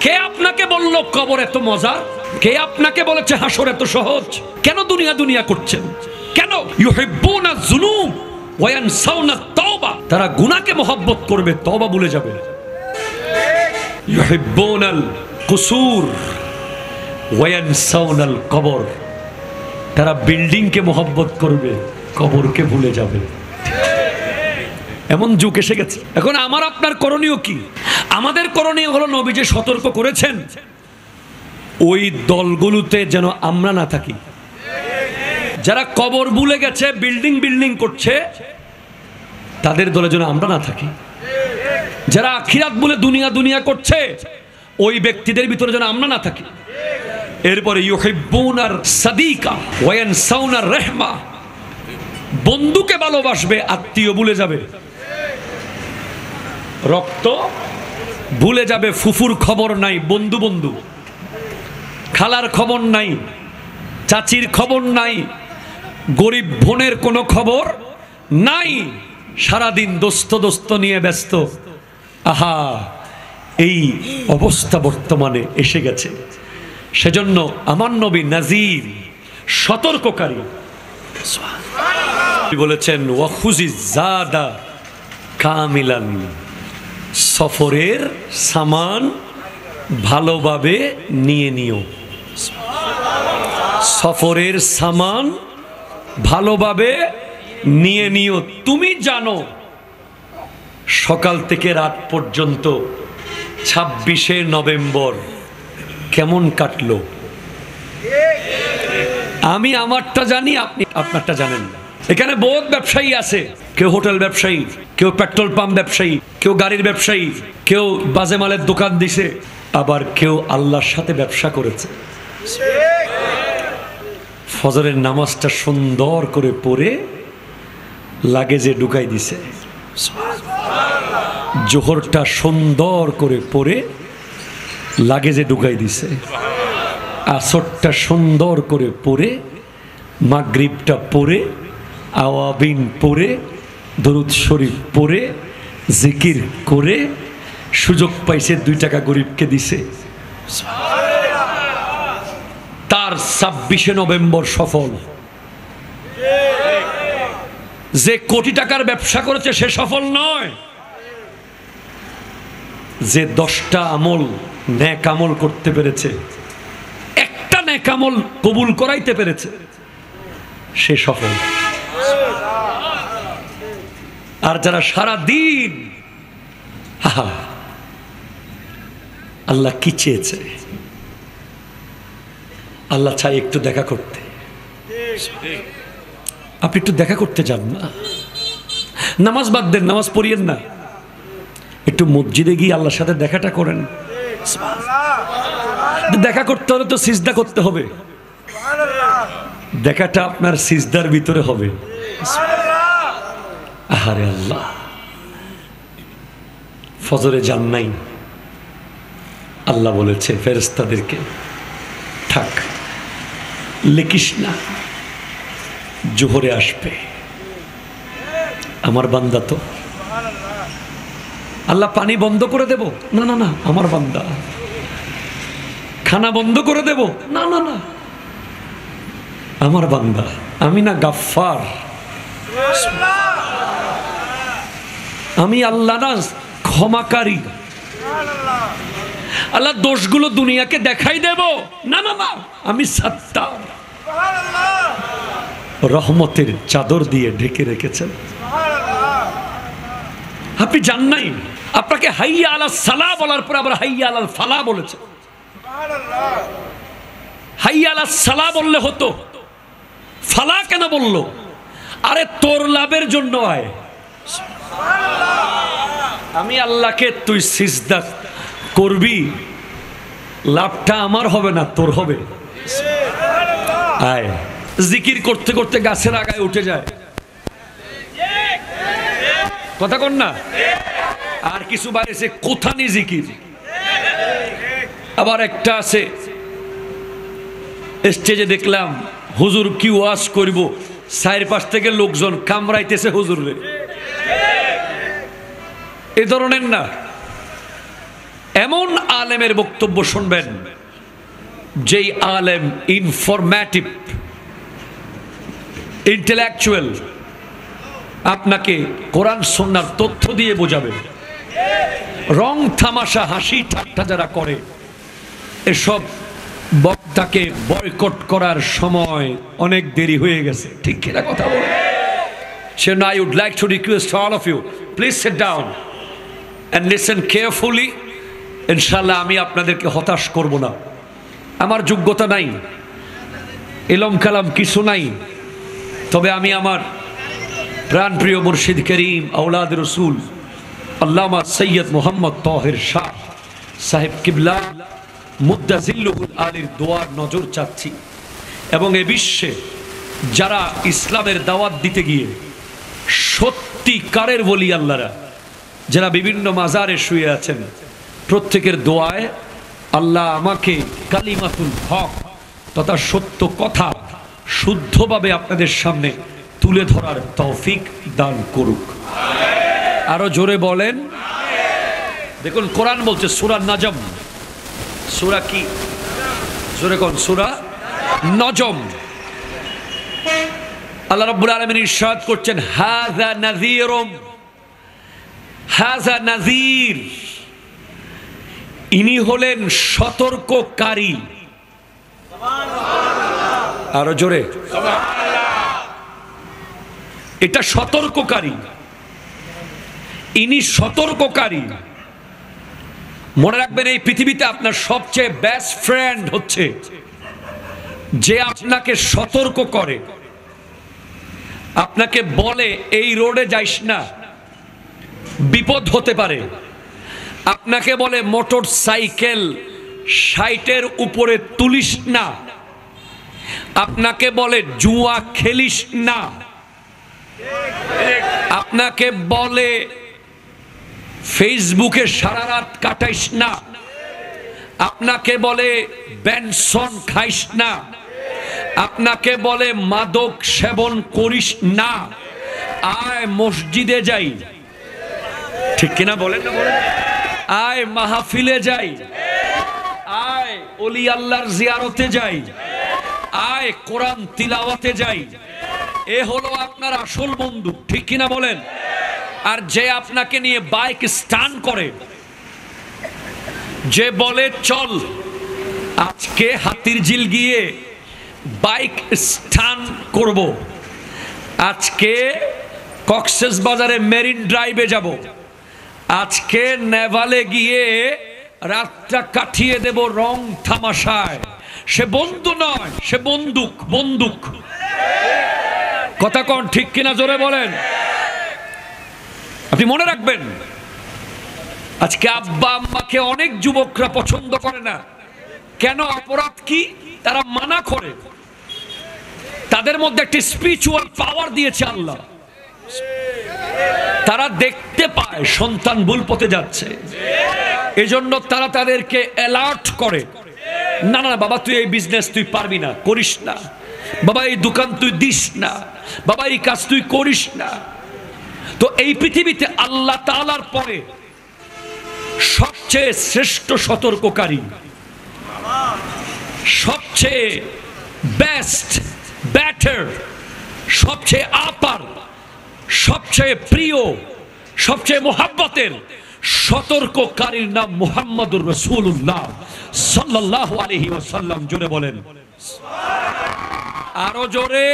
কে আপনাকে বলল কবর এত মজা? কে আপনাকে বলেছে হাসর এত সহজ? কেন দুনিয়া দুনিয়া করছেন? কেন? ইউহিব্বুনা যুনুব ওয়া ইয়ানসাউনা তাওবা। তারা গুনাহকে মহব্বত করবে, তওবা ভুলে যাবে। ইউহিব্বুনাল কুসুর ওয়া ইয়ানসাউনাল কবর। তারা বিল্ডিংকে মহব্বত করবে, কবরকে ভুলে যাবে। এমন যুগ এসে গেছে। এখন আমার আপনার করণীয় কি? আমাদের করণীয় হলো নবী যে সতর্ক করেছেন ওই দলগুলোতে যেন আমরা না থাকি। যারা কবর ভুলে গেছে, বিল্ডিং বিল্ডিং করছে, তাদের দলে যেন আমরা না থাকি। যারা আখিরাত বলে দুনিয়া দুনিয়া করছে, ওই ব্যক্তিদের ভিতরে যেন আমরা না থাকি। এরপরে ইউহিব্বুনার সাদিকা ওয়া ইয়ানসাউনার রাহমা। বন্ধুকে ভালোবাসবে, আত্মীয় ভুলে যাবে। রক্ত ভুলে যাবে, ফুফুর খবর নাই, বন্ধু বন্ধু। খালার খবর নাই, চাচির খবর নাই, গরিব বোনের কোনো খবর নাই। সারাদিন দোস্ত দোস্ত নিয়ে ব্যস্ত। আহা, এই অবস্থা বর্তমানে এসে গেছে। সেজন্য আমার নবী নাজির, সতর্ককারী বলেছেন ওয়াখুজি জাদা কামিলান। সফরের সামান ভালোভাবে নিয়ে নিও। সফরের সামান ভালোভাবে নিয়ে নিও। তুমি জানো সকাল থেকে রাত পর্যন্ত 26শে নভেম্বর কেমন কাটলো। আমি আমারটা জানি, আপনি আপনারটা জানেন না। এখানে বহুত ব্যবসায়ী আছে, কেউ হোটেল ব্যবসায়ী, কেউ পেট্রোল পাম্প ব্যবসায়ী, কেউ গাড়ির ব্যবসায়ী, কেউ বাজে মালের দোকান দিছে, আবার কেউ আল্লাহর সাথে ব্যবসা করেছে। ফজরের নামাজটা সুন্দর করে পড়ে লাগেজে ঢুকাই দিছে। জোহরটা সুন্দর করে পড়ে লাগেজে ঢুকাই দিছে। আসরটা সুন্দর করে পড়ে, মাগরিবটা পড়ে, আওয়াবিন পড়ে, দরুদ শরীফ পড়ে, জিকির করে সুযোগ পাইছে 2 টাকা গরিবকে দিছে। তার 26শে নভেম্বর সফল। যে কোটি টাকার ব্যবসা করেছে সে সফল নয়। যে 10টা আমল নেক আমল করতে পেরেছে, একটা নেক আমল কবুল করাইতে পেরেছে, সে সফল। আর যারা সারা দিন আল্লাহ কি চেয়েছে, আল্লাহ চাই একটু দেখা করতে। আপনি একটু দেখা করতে যান না, নামাজ বাদ দেন, নামাজ পড়িয়েন না, একটু মসজিদে গিয়ে আল্লাহর সাথে দেখাটা করেন। দেখা করতে হলে তো সিজদা করতে হবে। দেখাটা আপনার সিজদার ভিতরে হবে। আহারে আল্লাহ, ফজরে যান নাই, আল্লাহ বলেছে ফেরেশতাদেরকে থাক, লিখিস না, জোহরে আসবে। আমার বান্দা তো। আল্লাহ পানি বন্ধ করে দেব? না না না, আমার বান্দা। খানা বন্ধ করে দেব? না না না, আমার বান্দা। আমি না গাফফার? আমি আল্লাহ না ক্ষমাকারী? আল্লাহ দোষগুলো দুনিয়াকে দেখাই দেব? না না না, আমি সাত্তার। রহমতের চাদর দিয়ে ঢেকে রেখেছেন। আপনি জান নাই, আপনাকে হাইয়া আলাস সালাহ বলার পর আবার হাইয়া আলাল ফালাহ বলেছে। হাইয়া আলাস সালাহ বললে হতো, ফালাহ কেন বললো? আরে তোর লাভের জন্য আয়। আমি আল্লাহকে তুই সিজদা করবি, লাভটা আমার হবে না, তোর হবে। আয়। জিকির করতে করতে গাছের আগায় উঠে যায়, কথা কন না? আর কিছু বাড়িছে কোথানি জিকির। আবার একটা আছে স্টেজে দেখলাম হুজুর কি ওয়াজ করব, 4-5 থেকে লোকজন কামড়াইতেছে হুজুরে। এ ধরনের না, এমন আলেমের বক্তব্য শুনবেন, যেই আলেম ইনফরমেটিভ, ইন্টেলেকচুয়াল, আপনাকে কোরআন সুন্নাহর তথ্য দিয়ে বোঝাবে। রং তামাশা হাসি ঠাট্টা যারা করে, এসব বক্তাকে বয়কট করার সময় অনেক দেরি হয়ে গেছে। ঠিক কিনা কথা বলে? So now I would like to request all of you, please sit down and listen carefully. ইনশাআল্লাহ আমি আপনাদেরকে হতাশ করব না। আমার যোগ্যতা নাই, ইলম কালাম কিছু নাই, তবে আমি আমার প্রাণপ্রিয় মুর্শিদ করিম আওলাদ রসুল আল্লামা সৈয়দ মোহাম্মদ তাহের শাহ সাহেব কিবলা মুদ্দাজিল্লুল আলীর দোয়ার নজর চাচ্ছি। এবং এ বিশ্বে যারা ইসলামের দাওয়াত দিতে গিয়ে সত্যিকারের ওলি আল্লাহরা যারা বিভিন্ন মাজারে শুয়ে আছেন, প্রত্যেকের দোয়ায় আল্লাহ আমাকে কালিমাতুল হক তথা সত্য কথা শুদ্ধভাবে আপনাদের সামনে তুলে ধরার তৌফিক দান করুক। আরো জোরে বলেন। দেখুন কোরআন বলছে সূরা নজম, সূরা কি? জোরে কোন? সূরা নজম। আল্লাহ রাব্বুল আলামিন ইরশাদ করছেন, হাযা নাযীরুম, হাযা নাযীর, ইনি হলেন সতর্ককারী। আরো জোরে। এটা সতর্ককারী, ইনি সতর্ককারী। মনে রাখবেন, এই পৃথিবীতে আপনার সবচেয়ে বেস্ট ফ্রেন্ড হচ্ছে যে আপনাকে সতর্ক করে, আপনাকে বলে এই রোডে যাইস না, বিপদ হতে পারে। আপনাকে বলে মোটর সাইকেল 60-এর উপরে তুলিস না, আপনাকে বলে জুয়া খেলিস না, আপনাকে বলে ফেসবুকে সারা রাত কাটাইস না, আপনাকে বলে বেনসন খাইস না, আপনাকে বলে মাদক সেবন করিস না, আয় মসজিদে যাই। ঠিক কিনা বলেন না? বলেন। আয় মাহফিলে যাই, আয় ওলি আল্লাহর জিয়ারতে যাই, আয় কোরআন তিলাওয়াতে যাই। এ হলো আপনার আসল বন্ধু। ঠিক কিনা বলেন? আর যে আপনাকে নিয়ে বাইক স্টান্ট করে, যে বলে চল আজকে হাতিরঝিল গিয়ে বাইক স্টান্ট করব, আজকে কক্সবাজারে মেরিন ড্রাইভে যাব, আজকে নেভালে গিয়ে রাতটা কাটিয়ে দেব রং তামাশায়, সে বন্ধু নয়, সে বন্দুক। বন্দুক। কথা কোন? ঠিক কিনা জোরে বলেন। আপনি মনে রাখবেন, আজকে আব্বা আম্মাকে অনেক যুবকরা পছন্দ করে না। কেন? অপরাধ কি? তারা মানা করে। তাদের মধ্যে একটি স্পিরিচুয়াল পাওয়ার দিয়েছে আল্লাহ। তারা দেখতে পায় সন্তান ভুল পথে যাচ্ছে, এজন্য তারা তাদেরকে অ্যালার্ট করে, না না বাবা তুই এই বিজনেস তুই পারবি না, করিস না, বাবা এই দোকান তুই দিস না, বাবা এই কাজ তুই করিস না। তো এই পৃথিবীতে আল্লাহ তাআলার পরে সবচেয়ে শ্রেষ্ঠ সতর্ককারী, সবচেয়ে বেস্ট, বেটার, সবচেয়ে আপার, সবচেয়ে প্রিয়, সবচেয়ে মোহাব্বতের সতর্ককারীর নাম মুহাম্মদুর রাসূলুল্লাহ সাল্লাল্লাহু আলাইহি ওয়াসাল্লাম। জোরে বলেন। আরো জোরে।